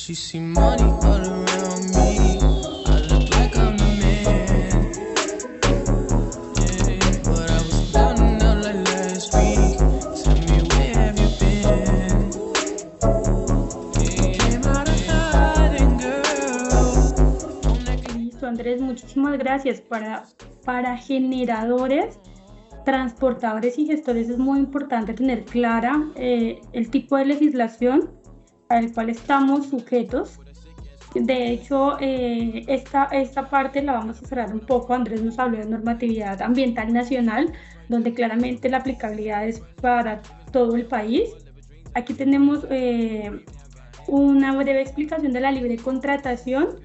She see money all around me. I look like I'm the man. Yeah, but I was down and out like last week. Tell me where have you been? Yeah, came out of hiding, girl. Listo, Andrés, muchísimas gracias. Para generadores, transportadores y gestores es muy importante tener clara el tipo de legislación al cual estamos sujetos. De hecho, esta parte la vamos a cerrar un poco. Andrés nos habló de normatividad ambiental nacional, donde claramente la aplicabilidad es para todo el país. Aquí tenemos una breve explicación de la libre contratación.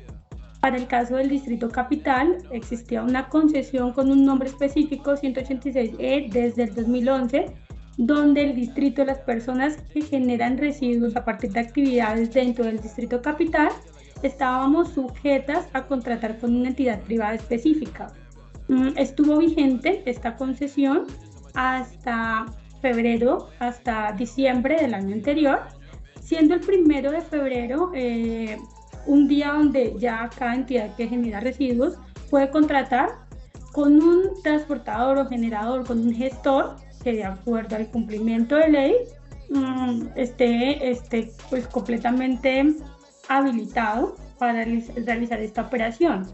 Para el caso del Distrito Capital, existía una concesión con un nombre específico, 186E, desde el 2011, donde el distrito, las personas que generan residuos a partir de actividades dentro del Distrito Capital, estábamos sujetas a contratar con una entidad privada específica. Estuvo vigente esta concesión hasta febrero, hasta diciembre del año anterior, siendo el 1 de febrero un día donde ya cada entidad que genera residuos puede contratar con un transportador o generador, con un gestor que de acuerdo al cumplimiento de ley esté pues completamente habilitado para realizar esta operación.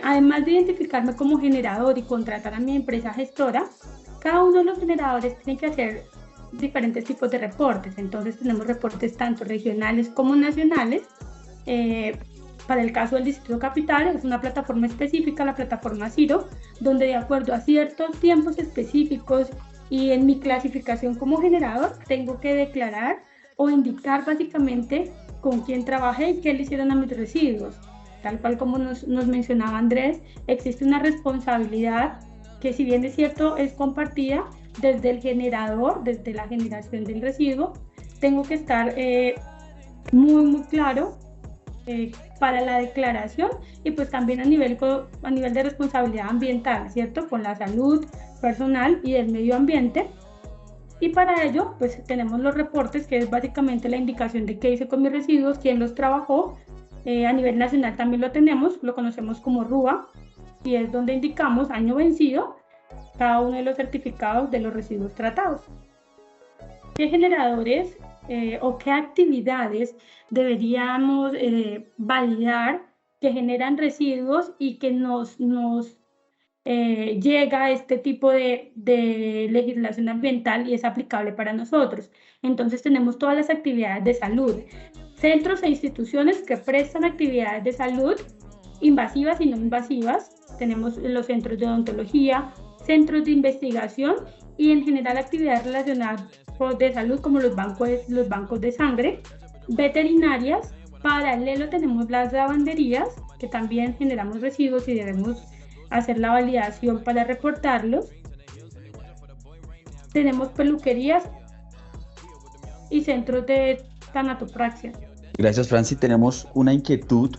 Además de identificarme como generador y contratar a mi empresa gestora, cada uno de los generadores tiene que hacer diferentes tipos de reportes. Entonces tenemos reportes tanto regionales como nacionales. Para el caso del Distrito Capital es una plataforma específica, la plataforma Ciro, donde de acuerdo a ciertos tiempos específicos y en mi clasificación como generador tengo que declarar o indicar básicamente con quién trabajé y qué le hicieron a mis residuos. Tal cual como nos mencionaba Andrés, existe una responsabilidad que, si bien es cierto, es compartida desde el generador, desde la generación del residuo. Tengo que estar muy claro para la declaración y pues también a nivel de responsabilidad ambiental, ¿cierto? Con la salud personal y del medio ambiente. Y para ello, pues tenemos los reportes, que es básicamente la indicación de qué hice con mis residuos, quién los trabajó. A nivel nacional también lo tenemos, lo conocemos como RUA, y es donde indicamos año vencido cada uno de los certificados de los residuos tratados. ¿Qué generadores o qué actividades deberíamos validar que generan residuos y que nos llega este tipo de legislación ambiental y es aplicable para nosotros? Entonces tenemos todas las actividades de salud, centros e instituciones que prestan actividades de salud invasivas y no invasivas. Tenemos los centros de odontología, centros de investigación y en general actividades relacionadas de salud como los bancos de sangre, veterinarias. Paralelo tenemos las lavanderías, que también generamos residuos y debemos hacer la validación para reportarlos. Tenemos peluquerías y centros de tanatopraxia. Gracias, Franci. Tenemos una inquietud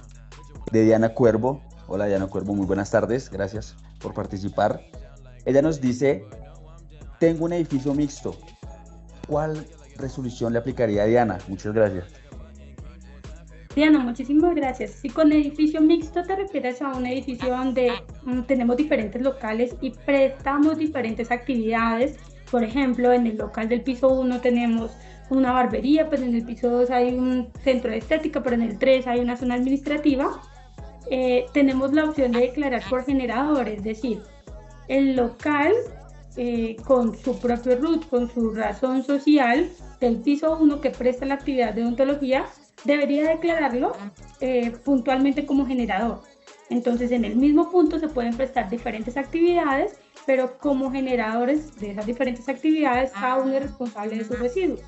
de Diana Cuervo. Hola, Diana Cuervo, muy buenas tardes. Gracias por participar. Ella nos dice: tengo un edificio mixto. ¿Cuál resolución le aplicaría a Diana? Muchas gracias. Diana, muchísimas gracias. Si con edificio mixto te refieres a un edificio donde tenemos diferentes locales y prestamos diferentes actividades, por ejemplo, en el local del piso 1 tenemos una barbería, pues en el piso 2 hay un centro de estética, pero en el 3 hay una zona administrativa, tenemos la opción de declarar por generador, es decir, el local con su propio RUT, con su razón social del piso 1 que presta la actividad de odontología, debería declararlo puntualmente como generador. Entonces, en el mismo punto se pueden prestar diferentes actividades, pero como generadores de esas diferentes actividades, cada uno es responsable de sus residuos.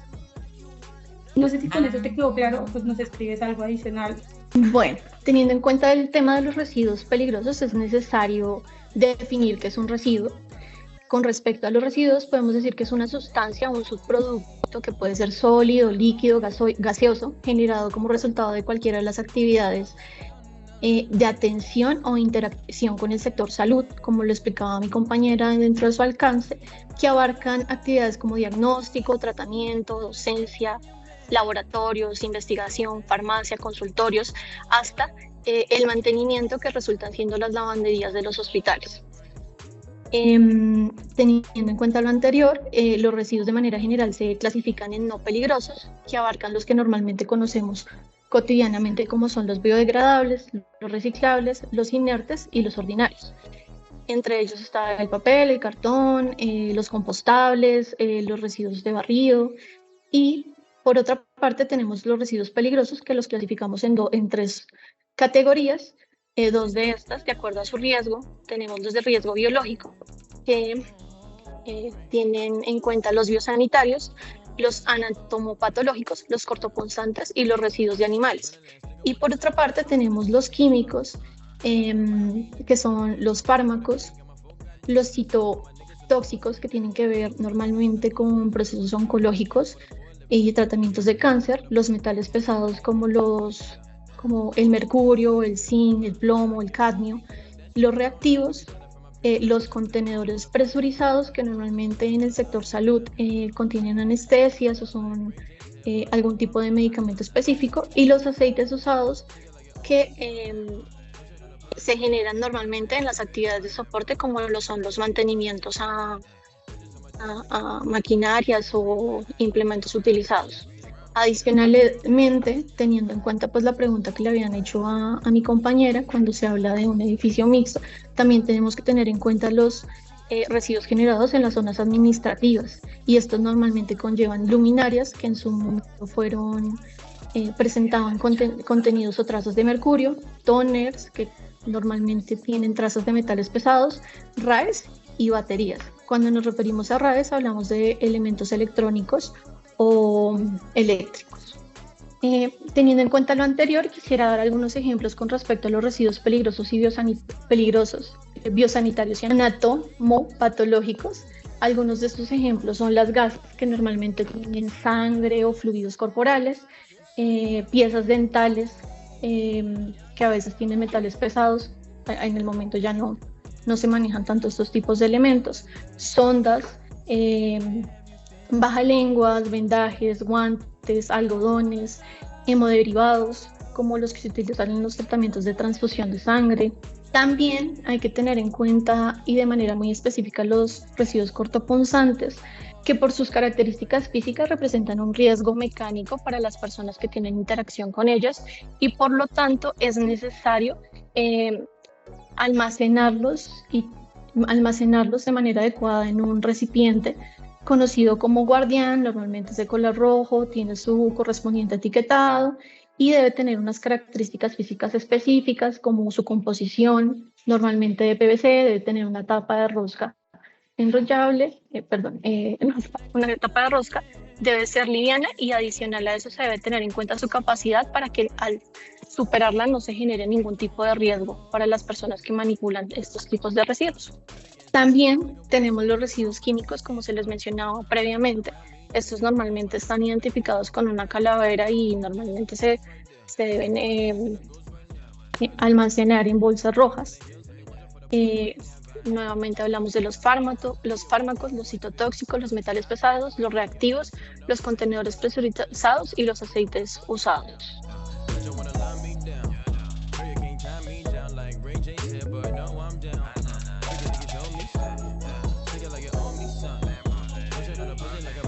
No sé si con eso te quedó claro o pues nos escribes algo adicional. Bueno, teniendo en cuenta el tema de los residuos peligrosos, es necesario definir qué es un residuo. Con respecto a los residuos, podemos decir que es una sustancia o un subproducto que puede ser sólido, líquido, gaseoso, generado como resultado de cualquiera de las actividades de atención o interacción con el sector salud, como lo explicaba mi compañera dentro de su alcance, que abarcan actividades como diagnóstico, tratamiento, docencia, laboratorios, investigación, farmacia, consultorios, hasta el mantenimiento que resultan siendo las lavanderías de los hospitales. Teniendo en cuenta lo anterior, los residuos de manera general se clasifican en no peligrosos, que abarcan los que normalmente conocemos cotidianamente, como son los biodegradables, los reciclables, los inertes y los ordinarios. Entre ellos está el papel, el cartón, los compostables, los residuos de barrido, y por otra parte tenemos los residuos peligrosos, que los clasificamos en tres categorías. Dos de estas, de acuerdo a su riesgo, tenemos los de riesgo biológico, que tienen en cuenta los biosanitarios, los anatomopatológicos, los cortopunzantes y los residuos de animales. Y por otra parte tenemos los químicos, que son los fármacos, los citotóxicos, que tienen que ver normalmente con procesos oncológicos y tratamientos de cáncer, los metales pesados como el mercurio, el zinc, el plomo, el cadmio, los reactivos, los contenedores presurizados, que normalmente en el sector salud contienen anestesias o son algún tipo de medicamento específico, y los aceites usados, que se generan normalmente en las actividades de soporte, como lo son los mantenimientos a maquinarias o implementos utilizados. Adicionalmente, teniendo en cuenta pues la pregunta que le habían hecho a mi compañera cuando se habla de un edificio mixto, también tenemos que tener en cuenta los residuos generados en las zonas administrativas, y estos normalmente conllevan luminarias que en su momento presentaban contenidos o trazas de mercurio, toners que normalmente tienen trazas de metales pesados, RAEs y baterías. Cuando nos referimos a RAEs hablamos de elementos electrónicos o eléctricos. Teniendo en cuenta lo anterior, quisiera dar algunos ejemplos con respecto a los residuos peligrosos y biosanitarios y anatomopatológicos. Algunos de estos ejemplos son las gasas, que normalmente tienen sangre o fluidos corporales, piezas dentales, que a veces tienen metales pesados. En el momento ya no se manejan tanto estos tipos de elementos. Sondas, bajalenguas, vendajes, guantes, algodones, hemoderivados, como los que se utilizan en los tratamientos de transfusión de sangre. También hay que tener en cuenta, y de manera muy específica, los residuos cortopunzantes, que por sus características físicas representan un riesgo mecánico para las personas que tienen interacción con ellas, y por lo tanto es necesario almacenarlos de manera adecuada en un recipiente conocido como guardián. Normalmente es de color rojo, tiene su correspondiente etiquetado y debe tener unas características físicas específicas, como su composición, normalmente de PVC, debe tener una tapa de rosca enrollable, una tapa de rosca, debe ser liviana, y adicional a eso se debe tener en cuenta su capacidad para que al superarla no se genere ningún tipo de riesgo para las personas que manipulan estos tipos de residuos. También tenemos los residuos químicos, como se les mencionaba previamente. Estos normalmente están identificados con una calavera y normalmente se deben almacenar en bolsas rojas. Nuevamente hablamos de los fármacos, los citotóxicos, los metales pesados, los reactivos, los contenedores presurizados y los aceites usados.